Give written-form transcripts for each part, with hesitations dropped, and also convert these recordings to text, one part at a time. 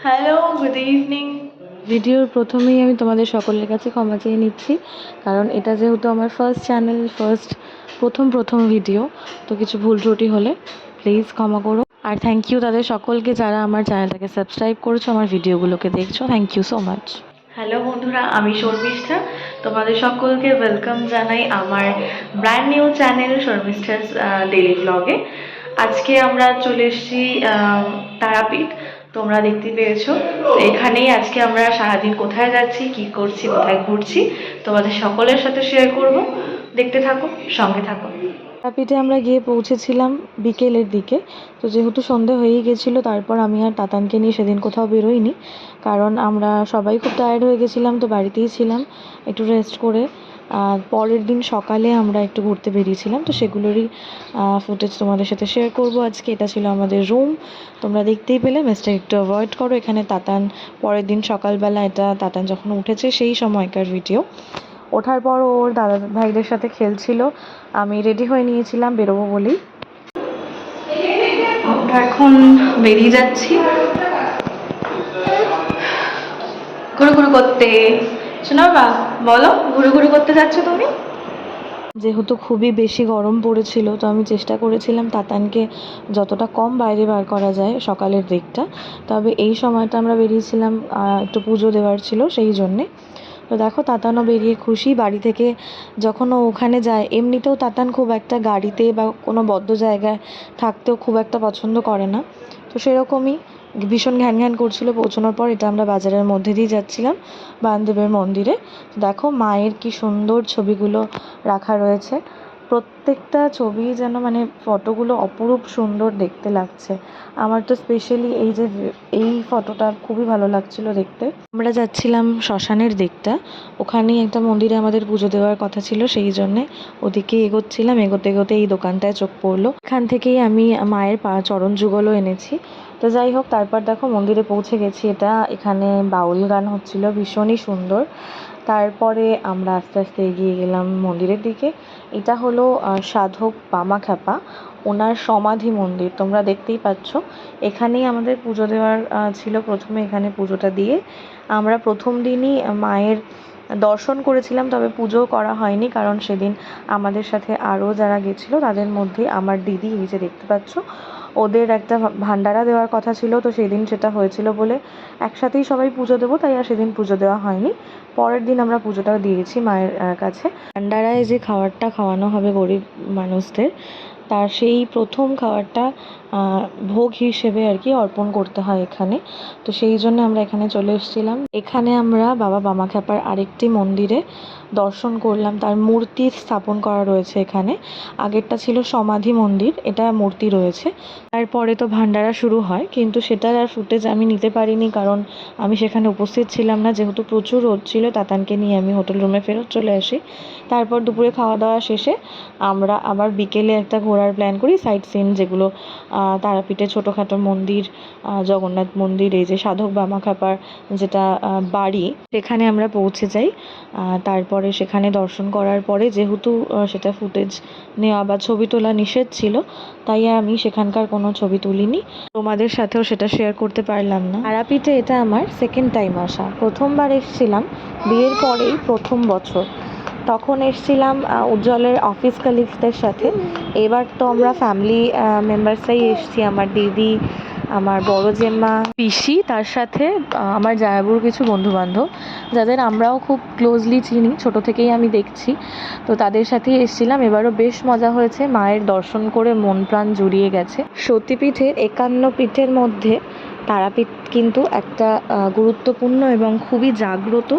Hello, good evening. ভিডিওর প্রথমেই আমি তোমাদের সকলের কাছে ক্ষমা চেয়ে নিচ্ছি, কারণ এটা যেহেতু আমার ফার্স্ট চ্যানেল, প্রথম ভিডিও, তো কিছু ভুল ত্রুটি হলে প্লিজ ক্ষমা করো। আর থ্যাংক ইউ তাদের সকলকে যারা আমার চ্যানেলটাকে সাবস্ক্রাইব করেছো, আমার ভিডিওগুলোকে দেখছো। Thank you so much. Hello বন্ধুরা, আমি শর্মিষ্ঠা। তোমাদের সকলকে ওয়েলকাম জানাই আমার brand new channel Sharmishtha's daily ব্লগে। আজকে আমরা চলে এসেছি তারাপীঠ। তোমরা দেখতে পেয়েছো। এখানেই আজকে আমরা সারাদিন কোথায় যাচ্ছি, কি করছি, কোথায় ঘুরছি তোমাদের সকলের সাথে শেয়ার করব। দেখতে থাকো, সঙ্গে থাকো। তারাপীঠে আমরা গিয়ে পৌঁছেছিলাম বিকেলের দিকে। তো যেহেতু সন্ধে হয়েই গেছিলো, তারপর আমি আর তাতানকে নিয়ে সেদিন কোথাও বেরোইনি, কারণ আমরা সবাই খুব টায়ার্ড হয়ে গেছিলাম, তো বাড়িতেই ছিলাম একটু রেস্ট করে। পরের দিন সকালে আমরা একটু ঘুরতে বেরিয়েছিলাম, তো সেগুলোরই ফুটেজ তোমাদের সাথে শেয়ার করব আজকে। এটা ছিল আমাদের রুম, তোমরা দেখতেই পেলে। মিস্টার একটু অ্যাভয়েড করো। এখানে তাতান পরের দিন সকালবেলা, এটা তাতান যখন উঠেছে সেই সময়কার ভিডিও। ওঠার পর ওর দাদা ভাইদের সাথে খেলছিল। আমি রেডি হয়ে নিয়েছিলাম বেরোবো বলেই। আমরা এখন বেরিয়ে যাচ্ছি ঘুরু করতে। শোনো বা, বলো, ঘুরু করতে যাচ্ছ তুমি? যেহেতু খুবই বেশি গরম পড়েছিল, তো আমি চেষ্টা করেছিলাম তাতানকে যতটা কম বাইরে বার করা যায় সকালের দিকটা। তবে এই সময়টা আমরা বেরিয়েছিলাম একটু পুজো দেওয়ার ছিল, সেই জন্যে। তো দেখো, তাতানও বেরিয়ে খুশি। বাড়ি থেকে যখন ও ওখানে যায়, এমনিতেও তাতান খুব একটা গাড়িতে বা কোনো বদ্ধ জায়গায় থাকতেও খুব একটা পছন্দ করে না। তো সেরকমই ভীষণ ঘ্যান করছিল পৌঁছানোর পর। এটা আমরা বাজারের মধ্যে দিয়ে যাচ্ছিলাম বানদেবের মন্দিরে। দেখো মায়ের কি সুন্দর ছবিগুলো রাখা রয়েছে। প্রত্যেকটা ছবি যেন মানে ফটোগুলো অপরূপ সুন্দর দেখতে লাগছে। আমার তো স্পেশালি এই ফটোটা খুবই ভালো লাগছিল দেখতে। আমরা যাচ্ছিলাম শ্মশানের দিকটা, ওখানেই একটা মন্দিরে আমাদের পুজো দেওয়ার কথা ছিল, সেই জন্যে ওদিকে এগোচ্ছিলাম। এগোতে এগোতে এই দোকানটায় চোখ পড়লো। এখান থেকেই আমি মায়ের চরণ যুগলও এনেছি। তো যাই হোক, তারপর দেখো মন্দিরে পৌঁছে গেছি। এখানে বাউল গান হচ্ছিল, ভীষণই সুন্দর। তারপরে আমরা আস্তে আস্তে এগিয়ে গেলাম মন্দিরের দিকে। এটা হলো সাধক বামাখ্যাপা, ওনার সমাধি মন্দির। তোমরা দেখতেই পাচ্ছ। এখানেই আমাদের পুজো দেওয়ার ছিল। প্রথমে এখানে পুজোটা দিয়ে আমরা প্রথম দিনই মায়ের দর্শন করেছিলাম, তবে পুজো করা হয়নি, কারণ সেদিন আমাদের সাথে আরও যারা গেছিলো তাদের মধ্যে আমার দিদি, এই যে দেখতে পাচ্ছ, ওদের একটা ভান্ডারা দেওয়ার কথা ছিল। তো সেদিন সেটা হয়েছিল বলে একসাথেই সবাই পুজো দেবো, তাই আর সেদিন পুজো দেওয়া হয়নি। পরের দিন আমরা পুজোটা দিয়েছি মায়ের কাছে। ভান্ডারায় যে খাবারটা খাওয়ানো হবে গরিব মানুষদের, তার সেই প্রথম খাবারটা ভোগ হিসেবে আর কি অর্পণ করতে হয় এখানে। তো সেই জন্য আমরা এখানে চলে এসেছিলাম। এখানে আমরা বাবা বামাখ্যাপার আরেকটি মন্দিরে দর্শন করলাম। তার মূর্তি স্থাপন করা রয়েছে এখানে। আগেরটা ছিল সমাধি মন্দির, এটা মূর্তি রয়েছে। তারপরে তো ভান্ডারা শুরু হয়, কিন্তু সেটার আর ফুটেজ আমি নিতে পারিনি, কারণ আমি সেখানে উপস্থিত ছিলাম না। যেহেতু প্রচুর রোদ ছিল, তাতানকে নিয়ে আমি হোটেল রুমে ফেরত চলে আসি। তারপর দুপুরে খাওয়া দাওয়া শেষে আমরা আবার বিকেলে একটা ঘোরার প্ল্যান করি, সাইট সিন যেগুলো তারাপীঠে ছোটোখাটো মন্দির, জগন্নাথ মন্দির, এই যে সাধক বামাখ্যাপার যেটা বাড়ি, সেখানে আমরা পৌঁছে যাই। তারপরে সেখানে দর্শন করার পরে, যেহেতু সেটা ফুটেজ নেওয়া বা ছবি তোলা নিষেধ ছিল, তাই আমি সেখানকার কোনো ছবি তুলিনি, তোমাদের সাথেও সেটা শেয়ার করতে পারলাম না। তারাপীঠে এটা আমার সেকেন্ড টাইম আসা। প্রথমবার এসেছিলাম বিয়ের পরেই, প্রথম বছর, তখন এসেছিলাম উজ্জ্বলের অফিস কালিগসদের সাথে। এবার তো আমরা ফ্যামিলি মেম্বার্সরাই এসেছি, আমার দিদি, আমার বড় জেম্মা, পিসি, তার সাথে আমার জায়াবুর কিছু বন্ধুবান্ধব, যাদের আমরাও খুব ক্লোজলি চিনি, ছোটো থেকেই আমি দেখছি। তো তাদের সাথেই এসেছিলাম। এবারও বেশ মজা হয়েছে, মায়ের দর্শন করে মন প্রাণ জুড়িয়ে গেছে। সতীপীঠের 51 পীঠের মধ্যে তারাপীঠ কিন্তু একটা গুরুত্বপূর্ণ এবং খুবই জাগ্রত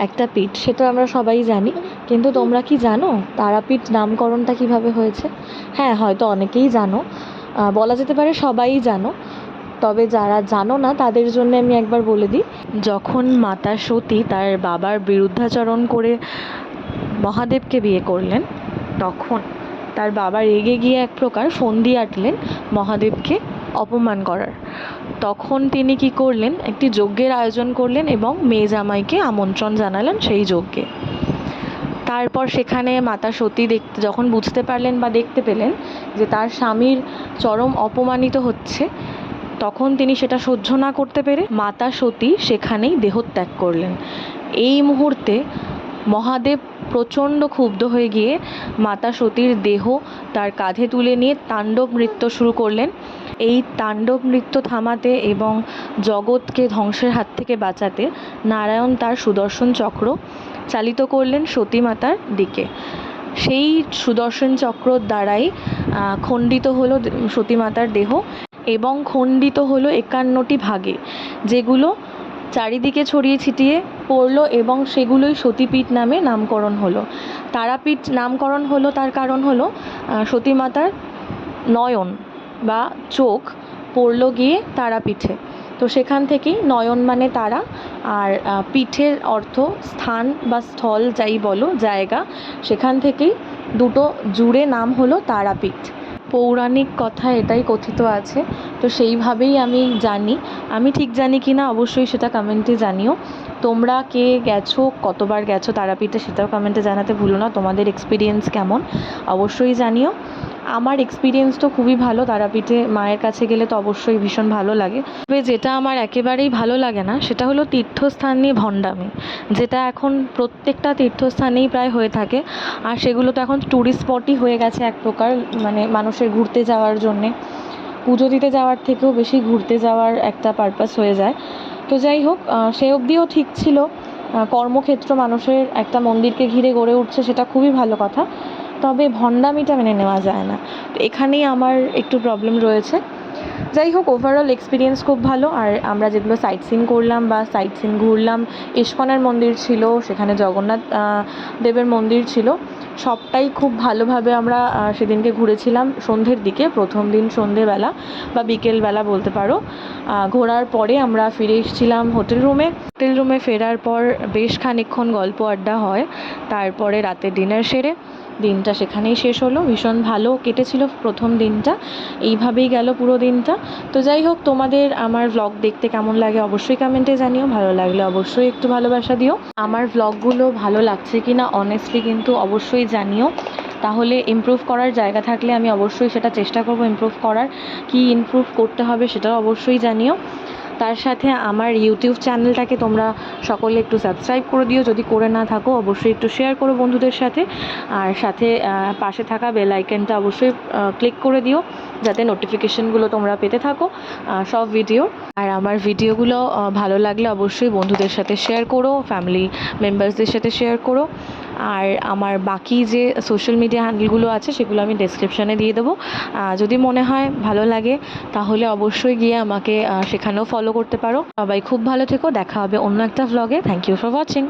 একটা পীঠ, সেটা আমরা সবাই জানি। কিন্তু তোমরা কি জানো তারাপীঠ নামকরণটা কিভাবে হয়েছে? হ্যাঁ, হয়তো অনেকেই জানো, বলা যেতে পারে সবাই জানো। তবে যারা জানো না তাদের জন্য আমি একবার বলে দিই। যখন মাতা সতী তার বাবার বিরুদ্ধাচরণ করে মহাদেবকে বিয়ে করলেন, তখন তার বাবা রেগে গিয়ে এক প্রকার ফন্দি আঁটলেন মহাদেবকে অপমান করার। তখন তিনি কি করলেন, একটি যজ্ঞের আয়োজন করলেন এবং মেয়ে জামাইকে আমন্ত্রণ জানালেন সেই যজ্ঞে। তারপর সেখানে মাতা সতী যখন বুঝতে পারলেন বা দেখতে পেলেন যে তার স্বামীর চরম অপমানিত হচ্ছে, তখন তিনি সেটা সহ্য না করতে পেরে মাতা সতী সেখানেই দেহত্যাগ করলেন। এই মুহূর্তে মহাদেব প্রচণ্ড ক্ষুব্ধ হয়ে গিয়ে মাতা সতীর দেহ তার কাঁধে তুলে নিয়ে তাণ্ডব নৃত্য শুরু করলেন। এই তাণ্ডব নৃত্য থামাতে এবং জগৎকে ধ্বংসের হাত থেকে বাঁচাতে নারায়ণ তার সুদর্শন চক্র চালিত করলেন সতী মাতার দিকে। সেই সুদর্শন চক্র দ্বারাই খণ্ডিত হলো সতী মাতার দেহ এবং খণ্ডিত হলো 51টি ভাগে, যেগুলো চারিদিকে ছড়িয়ে ছিটিয়ে পড়লো এবং সেগুলোই সতীপীঠ নামে নামকরণ হলো। তারাপীঠ নামকরণ হলো তার কারণ হলো সতী মাতার নয়ন বা চোখ পড়লো গিয়ে তারাপীঠে, তো সেখান থেকেই নয়ন মানে তারা, আর পীঠের অর্থ স্থান বা স্থল যাই বলো, জায়গা, সেখান থেকেই দুটো জুড়ে নাম হলো তারাপীঠ। পৌরাণিক কথা এটাই কথিত আছে, তো সেইভাবেই আমি জানি। আমি ঠিক জানি কি না অবশ্যই সেটা কমেন্টে জানিও। তোমরা কে গেছো, কতবার গেছো তারাপীঠে সেটাও কমেন্টে জানাতে ভুলো না। তোমাদের এক্সপিরিয়েন্স কেমন অবশ্যই জানিও। আমার এক্সপিরিয়েন্স তো খুবই ভালো, তারাপীঠে মায়ের কাছে গেলে তো অবশ্যই ভীষণ ভালো লাগে। তবে যেটা আমার একেবারেই ভালো লাগে না সেটা হলো তীর্থস্থান নিয়ে ভণ্ডামি, যেটা এখন প্রত্যেকটা তীর্থস্থানেই প্রায় হয়ে থাকে। আর সেগুলো তো এখন ট্যুরিস্ট স্পটই হয়ে গেছে এক প্রকার, মানে মানুষের ঘুরতে যাওয়ার জন্যে, পুজো দিতে যাওয়ার থেকেও বেশি ঘুরতে যাওয়ার একটা পারপাস হয়ে যায়। তো যাই হোক, সে অবধিও ঠিক ছিল। কর্মক্ষেত্র মানুষের একটা মন্দিরকে ঘিরে গড়ে উঠছে, সেটা খুবই ভালো কথা। তবে ভণ্ডামিটা মেনে নেওয়া যায় না, তো এখানেই আমার একটু প্রবলেম রয়েছে। যাই হোক, ওভারঅল এক্সপিরিয়েন্স খুব ভালো। আর আমরা যেগুলো সাইট সিন করলাম বা সাইট সিন ঘুরলাম, ইস্কনের মন্দির ছিল, সেখানে জগন্নাথ দেবের মন্দির ছিল, সবটাই খুব ভালোভাবে আমরা সেদিনকে ঘুরেছিলাম। সন্ধ্যের দিকে, প্রথম দিন সন্ধ্যেবেলা বা বিকেলবেলা বলতে পারো, ঘোরার পরে আমরা ফিরে এসেছিলাম হোটেল রুমে ফেরার পর বেশ খানিকক্ষণ গল্প আড্ডা হয়, তারপরে রাতে ডিনার সেরে দিনটা সেখানেই শেষ হলো। ভীষণ ভালো কেটেছিল প্রথম দিনটা, এইভাবেই গেল পুরো দিনটা। তো যাই হোক, তোমাদের আমার ভ্লগ দেখতে কেমন লাগে অবশ্যই কমেন্টে জানিও, ভালো লাগলে অবশ্যই একটু ভালোবাসা দিও। আমার ভ্লগগুলো ভালো লাগছে কি না অনেস্টলি কিন্তু অবশ্যই জানিও, তাহলে ইমপ্রুভ করার জায়গা থাকলে আমি অবশ্যই সেটা চেষ্টা করব ইমপ্রুভ করার। কি ইমপ্রুভ করতে হবে সেটাও অবশ্যই জানিও। তার সাথে আমার ইউটিউব চ্যানেলটাকে তোমরা সকলে একটু সাবস্ক্রাইব করে দিও, যদি করে না থাকো অবশ্যই একটু শেয়ার করো বন্ধুদের সাথে। আর সাথে পাশে থাকা বেল আইকনটা অবশ্যই ক্লিক করে দিও, যাতে নোটিফিকেশনগুলো তোমরা পেতে থাকো সব ভিডিও। আর আমার ভিডিওগুলো ভালো লাগলে অবশ্যই বন্ধুদের সাথে শেয়ার করো, ফ্যামিলি মেম্বার্সদের সাথে শেয়ার করো। আর আমার বাকি যে সোশ্যাল মিডিয়া হ্যান্ডেলগুলো আছে সেগুলো আমি ডেসক্রিপশানে দিয়ে দেবো। যদি মনে হয় ভালো লাগে তাহলে অবশ্যই গিয়ে আমাকে সেখানেও ফলো করতে পারো। সবাই খুব ভালো থেকো, দেখা হবে অন্য একটা ভ্লগে। Thank you for watching.